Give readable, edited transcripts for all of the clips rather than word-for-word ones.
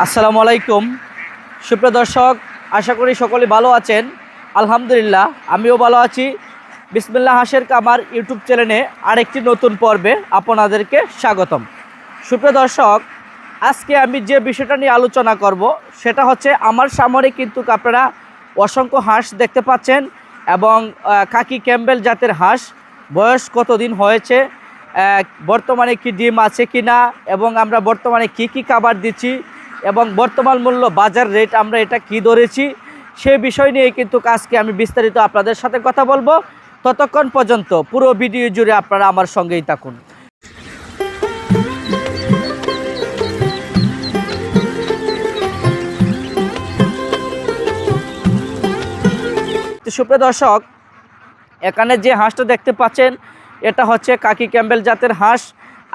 আসসালামু আলাইকুম সুপ্রিয় দর্শক, আশা করি সকলে ভালো আছেন। আলহামদুলিল্লাহ আমিও ভালো আছি। বিসমিল্লাহ হাঁসের কামার ইউটিউব চ্যানেলে আরেকটি নতুন পর্বে আপনাদেরকে স্বাগতম। সুপ্রিয় দর্শক, আজকে আমি যে বিষয়টা নিয়ে আলোচনা করব সেটা হচ্ছে আমার সামনে কিন্তু আপনারা অসংখ্য হাঁস দেখতে পাচ্ছেন এবং খাকি ক্যাম্বেল জাতের হাঁস। বয়স কতদিন হয়েছে, বর্তমানে কি ডিম আছে কি না, এবং আমরা বর্তমানে কি কি খাবার দিচ্ছি এবং বর্তমান মূল্য বাজার রেট আমরা এটা কি ধরেছি, সে বিষয় নিয়ে কিন্তু আজকে আমি বিস্তারিত আপনাদের সাথে কথা বলবো। ততক্ষণ পর্যন্ত পুরো ভিডিও জুড়ে আপনারা আমার সঙ্গেই থাকুন। সুপ্রিয় দর্শক, এখানে যে হাঁসটা দেখতে পাচ্ছেন এটা হচ্ছে খাকি ক্যাম্বেল জাতের হাঁস।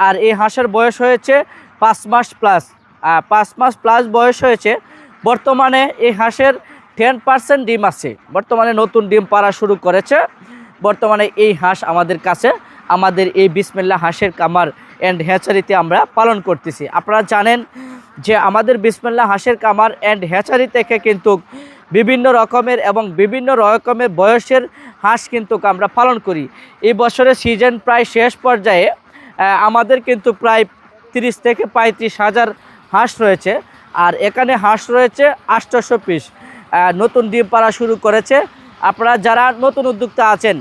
আর এই হাঁসের বয়স হয়েছে 5 মাস প্লাস। 5 মাস প্লাস বয়স হয়েছে। বর্তমানে এই হাঁসের 10% ডিম আছে, বর্তমানে নতুন ডিম পাড়া শুরু করেছে। বর্তমানে এই হাঁস আমাদের কাছে, আমাদের এই বিসমিল্লাহ হাঁসের কামার অ্যান্ড হ্যাচারিতে আমরা পালন করতেছি। আপনারা জানেন যে আমাদের বিসমিল্লাহ হাঁসের কামার অ্যান্ড হ্যাচারি থেকে কিন্তু বিভিন্ন রকমের এবং বিভিন্ন রকমের বয়সের হাঁস কিন্তু আমরা পালন করি। এই বছরের সিজন প্রায় শেষ পর্যায়ে। আমাদের কিন্তু প্রায় 30 থেকে 35 হাজার হাঁস রয়েছে। আর এখানে হাঁস রয়েছে 800 পিস। নতুন ডিম পাড়া শুরু করেছে। আপনারা যারা নতুন উদ্যোক্তা আছেন,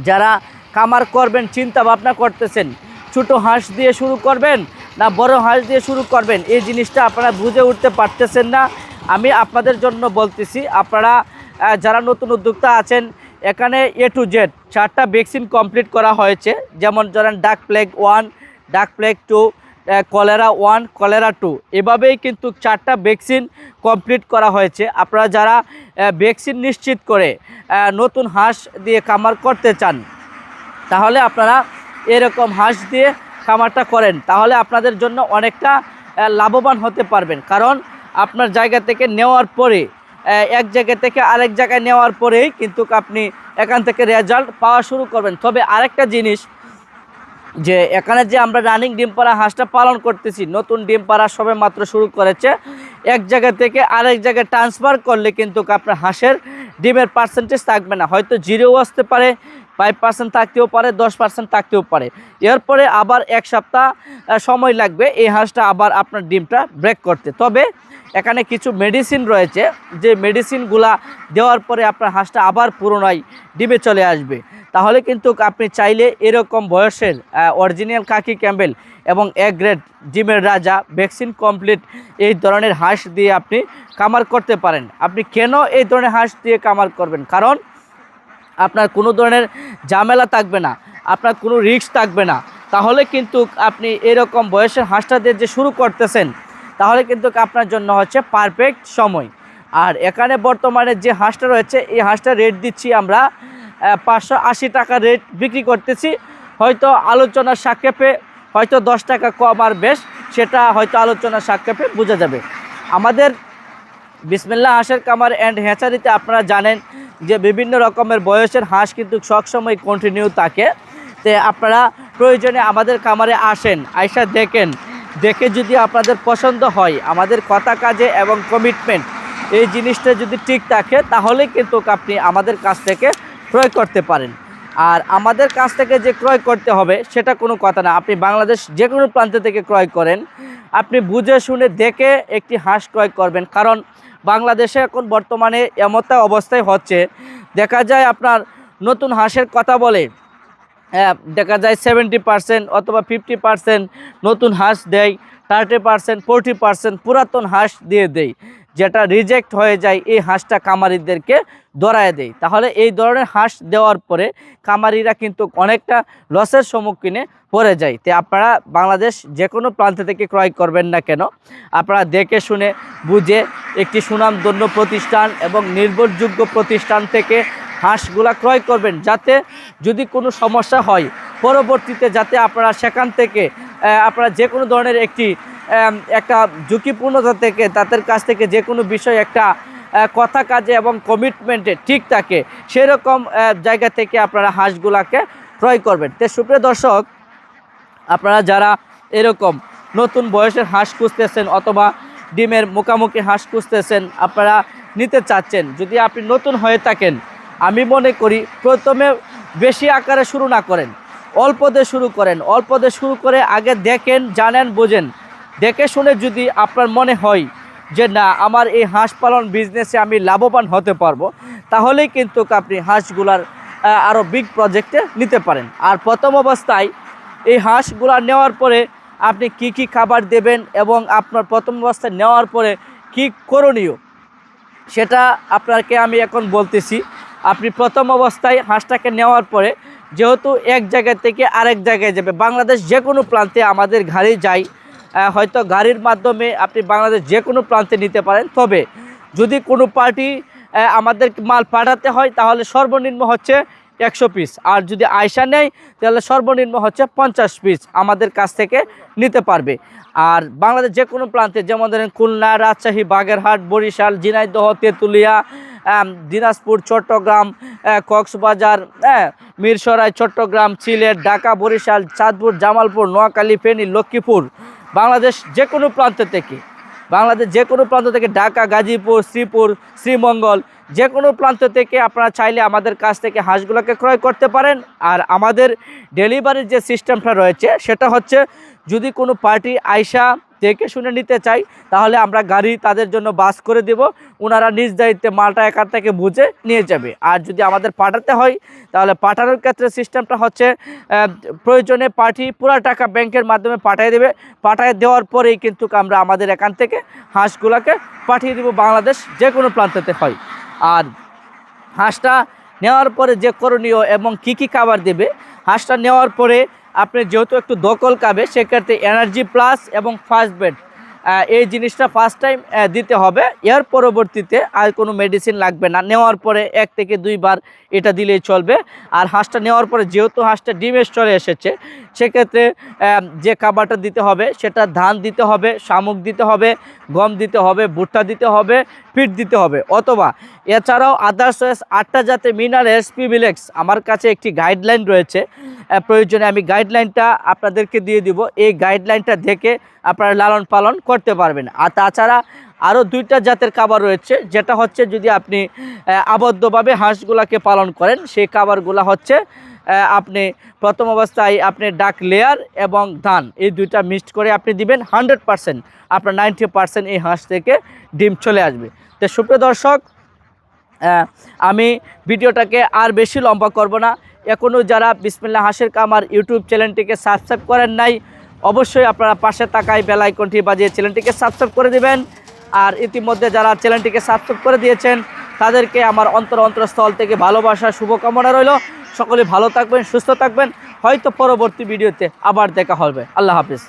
যারা খামার করবেন চিন্তা ভাবনা করতেছেন, ছোটো হাঁস দিয়ে শুরু করবেন না বড় হাঁস দিয়ে শুরু করবেন, এই জিনিসটা আপনারা বুঝে উঠতে পারতেছেন না। আমি আপনাদের জন্য বলতেছি, আপনারা যারা নতুন উদ্যোক্তা আছেন, এখানে A to Z 4টা ভ্যাকসিন কমপ্লিট করা হয়েছে। যেমন ধরেন ডাক প্লেগ 1, ডাক প্লেগ 2, কলেরা 1, কলেরা 2, এভাবেই কিন্তু 4টা ভ্যাকসিন কমপ্লিট করা হয়েছে। আপনারা যারা ভ্যাকসিন নিশ্চিত করে নতুন হাঁস দিয়ে খামার করতে চান, তাহলে আপনারা এরকম হাঁস দিয়ে খামারটা করেন, তাহলে আপনাদের জন্য অনেকটা লাভবান হতে পারবেন। কারণ আপনার জায়গা থেকে নেওয়ার পরে, এক জায়গা থেকে আরেক জায়গায় নেওয়ার পরেই কিন্তু আপনি এখান থেকে রেজাল্ট পাওয়া শুরু করবেন। তবে আরেকটা জিনিস, যে এখানে যে আমরা রানিং ডিম পাড়া হাঁসটা পালন করতেছি, নতুন ডিম পাড়া সবে মাত্র শুরু করেছে। এক জায়গা থেকে আরেক জায়গায় ট্রান্সফার করলে কিন্তু আপনার হাঁসের ডিমের পার্সেন্টেজ থাকবে না, হয়তো 0 আসতে পারে, 5% থাকতেও পারে, 10% থাকতেও পারে। এরপরে আবার 1 সপ্তাহ সময় লাগবে এই হাঁসটা আবার আপনার ডিমটা ব্রেক করতে। তবে এখানে কিছু মেডিসিন রয়েছে, যে মেডিসিনগুলা দেওয়ার পরে আপনার হাঁসটা আবার পুনরায় ডিমে চলে আসবে। তাহলে কিন্তু আপনি চাইলে এরকম বয়সের অরিজিনাল খাকি ক্যাম্বেল এবং A গ্রেড ডিমের রাজা ভ্যাকসিন কমপ্লিট এই ধরনের হাঁস দিয়ে আপনি খামার করতে পারেন। আপনি কেন এই ধরনের হাঁস দিয়ে খামার করবেন? কারণ আপনার কোনো ধরনের ঝামেলা থাকবে না, আপনার কোনো রিস্ক থাকবে না। তাহলে কিন্তু আপনি এরকম বয়সের হাঁসটা দিয়ে যে শুরু করতেছেন, তাহলে কিন্তু আপনার জন্য হচ্ছে পারফেক্ট সময়। আর এখানে বর্তমানে যে হাঁসটা রয়েছে, এই হাঁসটা রেট দিচ্ছি আমরা 580 টাকা রেট বিক্রি করতেছি। হয়তো আলোচনার সাপেক্ষে হয়তো 10 টাকা কম আর বেশ, সেটা হয়তো আলোচনার সাপেক্ষে বোঝা যাবে। আমাদের বিসমিল্লাহ হাঁসের কামার অ্যান্ড হ্যাচারিতে আপনারা জানেন যে বিভিন্ন রকমের বয়সের হাঁস কিন্তু সবসময় কন্টিনিউ থাকে। তো আপনারা প্রয়োজনে আমাদের খামারে আসেন, আইসা দেখেন, দেখে যদি আপনাদের পছন্দ হয়, আমাদের কথা কাজে এবং কমিটমেন্ট এই জিনিসটা যদি ঠিক থাকে, তাহলে কিন্তু আপনি আমাদের কাছ থেকে ক্রয় করতে পারেন। আর আমাদের কাছ থেকে যে ক্রয় করতে হবে সেটা কোনো কথা না। আপনি বাংলাদেশ যে কোনো প্রান্ত থেকে ক্রয় করেন, আপনি বুঝে শুনে দেখে একটি হাঁস ক্রয় করবেন। কারণ বাংলাদেশে এখন বর্তমানে এমতা অবস্থায় হচ্ছে, দেখা যায় আপনার নতুন হাঁসের কথা বলে দেখা যায় 70% অথবা 50% নতুন হাঁস দেয়, 30%, 40% পুরাতন হাঁস দিয়ে দেয়, যেটা রিজেক্ট হয়ে যায়। এই হাঁসটা খামারিদেরকে ধরায় দেয়। তাহলে এই ধরনের হাঁস দেওয়ার পরে খামারিরা কিন্তু অনেকটা লসের সম্মুখীনে পড়ে যায়। তো আপনারা বাংলাদেশ যে কোনো প্রান্ত থেকে ক্রয় করবেন না কেন, আপনারা দেখে শুনে বুঝে একটি সুনামধন্য প্রতিষ্ঠান এবং নির্ভরযোগ্য প্রতিষ্ঠান থেকে হাঁসগুলা ক্রয় করবেন, যাতে যদি কোনো সমস্যা হয় পরবর্তীতে যাতে আপনারা সেখান থেকে আপনারা যে কোনো ধরনের একটা ঝুঁকিপূর্ণতা থেকে তাদের কাছ থেকে যে কোনো বিষয় একটা কথা কাজে এবং কমিটমেন্টে ঠিক থাকে, সেরকম জায়গা থেকে আপনারা হাঁসগুলাকে ক্রয় করবেন। তো সুপ্রিয় দর্শক, আপনারা যারা এরকম নতুন বয়সের হাঁস খুঁজতেছেন অথবা ডিমের মুখামুখি হাঁস খুঁজতেছেন, আপনারা নিতে চাচ্ছেন, যদি আপনি নতুন হয়ে থাকেন, আমি মনে করি প্রথমে বেশি আকারে শুরু না করেন, অল্প দিয়ে শুরু করেন। অল্প দিয়ে শুরু করে আগে দেখেন, জানেন, বোঝেন, দেখে শুনে যদি আপনার মনে হয় যে না আমার এই হাঁস পালন বিজনেসে আমি লাভবান হতে পারবো, তাহলেই কিন্তু আপনি হাঁসগুলার আরও বিগ প্রজেক্টে নিতে পারেন। আর প্রথম অবস্থায় এই হাঁসগুলা নেওয়ার পরে আপনি কি কি খাবার দেবেন এবং আপনার প্রথম অবস্থায় নেওয়ার পরে কি করণীয় সেটা আপনাকে আমি এখন বলতেছি। আপনি প্রথম অবস্থায় হাঁসটাকে নেওয়ার পরে, যেহেতু এক জায়গা থেকে আরেক জায়গায় যাবে, বাংলাদেশ যে কোনো প্রান্তে আমাদের গাড়ি যায়, হয়তো গাড়ির মাধ্যমে আপনি বাংলাদেশ যে কোনো প্রান্তে নিতে পারেন। তবে যদি কোনো পার্টি আমাদের মাল পাঠাতে হয় তাহলে সর্বনিম্ন হচ্ছে 100 পিস, আর যদি আয়সা নেয় তাহলে সর্বনিম্ন হচ্ছে 50 পিস আমাদের কাছ থেকে নিতে পারবে। আর বাংলাদেশ যে কোনো প্রান্তে, যেমন ধরেন খুলনা, রাজশাহী, বাগেরহাট, বরিশাল, ঝিনাইদহ, তেঁতুলিয়া, দিনাজপুর, চট্টগ্রাম, কক্সবাজার, মিরসরাই, চট্টগ্রাম, সিলেট, ঢাকা, বরিশাল, চাঁদপুর, জামালপুর, নোয়াখালী, ফেনী, লক্ষ্মীপুর, বাংলাদেশ যে কোনো প্রান্ত থেকে, ঢাকা, গাজীপুর, শ্রীপুর, শ্রীমঙ্গল, যে কোনো প্রান্ত থেকে আপনারা চাইলে আমাদের কাছ থেকে হাঁসগুলোকে ক্রয় করতে পারেন। আর আমাদের ডেলিভারির যে সিস্টেমটা রয়েছে সেটা হচ্ছে, যদি কোনো পার্টি আয়সা দেখে শুনে নিতে চাই তাহলে আমরা গাড়ি তাদের জন্য বাস করে দেব, ওনারা নিজ দায়িত্বে মালটা এখান থেকে বুঝে নিয়ে যাবে। আর যদি আমাদের পাঠাতে হয় তাহলে পাঠানোর ক্ষেত্রে সিস্টেমটা হচ্ছে, প্রয়োজনে পার্টি পুরো টাকা ব্যাংকের মাধ্যমে পাঠিয়ে দেবে, পাঠিয়ে দেওয়ার পরেই কিন্তু আমরা আমাদের এখান থেকে হাঁসগুলোকে পাঠিয়ে দেব বাংলাদেশ যে কোনো প্রান্ততে হয়। আর হাঁসটা নেওয়ার পরে যে করণীয় এবং কি কি খাবার দেবে, হাঁসটা নেওয়ার পরে আপনি যেহেতু একটু দকল খাবে, সেক্ষেত্রে এনার্জি প্লাস এবং ফার্স্ট বেড এই জিনিসটা ফার্স্ট টাইম দিতে হবে। এর পরবর্তীতে আর কোনো মেডিসিন লাগবে না, নেওয়ার পরে 1 থেকে 2 বার এটা দিলেই চলবে। আর হাঁসটা নেওয়ার পরে যেহেতু হাঁসটা ডিমের চলে এসেছে, সেক্ষেত্রে যে খাবারটা দিতে হবে সেটা ধান দিতে হবে, শামুক দিতে হবে, গম দিতে হবে, ভুট্টা দিতে হবে, ফিড দিতে হবে, অথবা এছাড়াও আদার্স 8টা জাতের মিনারেল এসপি ভিলেক্স আমার কাছে একটি গাইডলাইন রয়েছে, প্রয়োজনে আমি গাইডলাইনটা আপনাদেরকে দিয়ে দিব। এই গাইডলাইনটা দেখে আপনারা লালন পালন করতে পারবেন। আর তাছাড়া আরও 2টা জাতের খাবার রয়েছে, যেটা হচ্ছে যদি আপনি আবদ্ধভাবে হাঁসগুলাকে পালন করেন, সেই খাবারগুলো হচ্ছে আপনি প্রথম অবস্থায় আপনি ডাক লেয়ার এবং ধান, এই 2টা মিক্সড করে আপনি দিবেন, 100% আপনার 90% এই হাঁস থেকে ডিম চলে আসবে। তো সুপ্রিয় দর্শক, আমি ভিডিওটাকে আর বেশি লম্বা করব না। এখনও যারা বিসমিল্লাহ হাঁসের খামার ইউটিউব চ্যানেলটিকে সাবস্ক্রাইব করেন নাই, অবশ্যই আপনারা পাশে থাকায় বেল আইকনটি বাজিয়ে চ্যানেলটিকে সাবস্ক্রাইব করে দিবেন। আর ইতিমধ্যে যারা চ্যানেলটিকে সাবস্ক্রাইব করে দিয়েছেন তাদেরকে আমার অন্তরস্থল থেকে ভালোবাসা, শুভকামনা রইল। সকলে ভালো থাকবেন, সুস্থ থাকবেন, হয়তো পরবর্তী ভিডিওতে আবার দেখা হবে। আল্লাহ হাফিজ।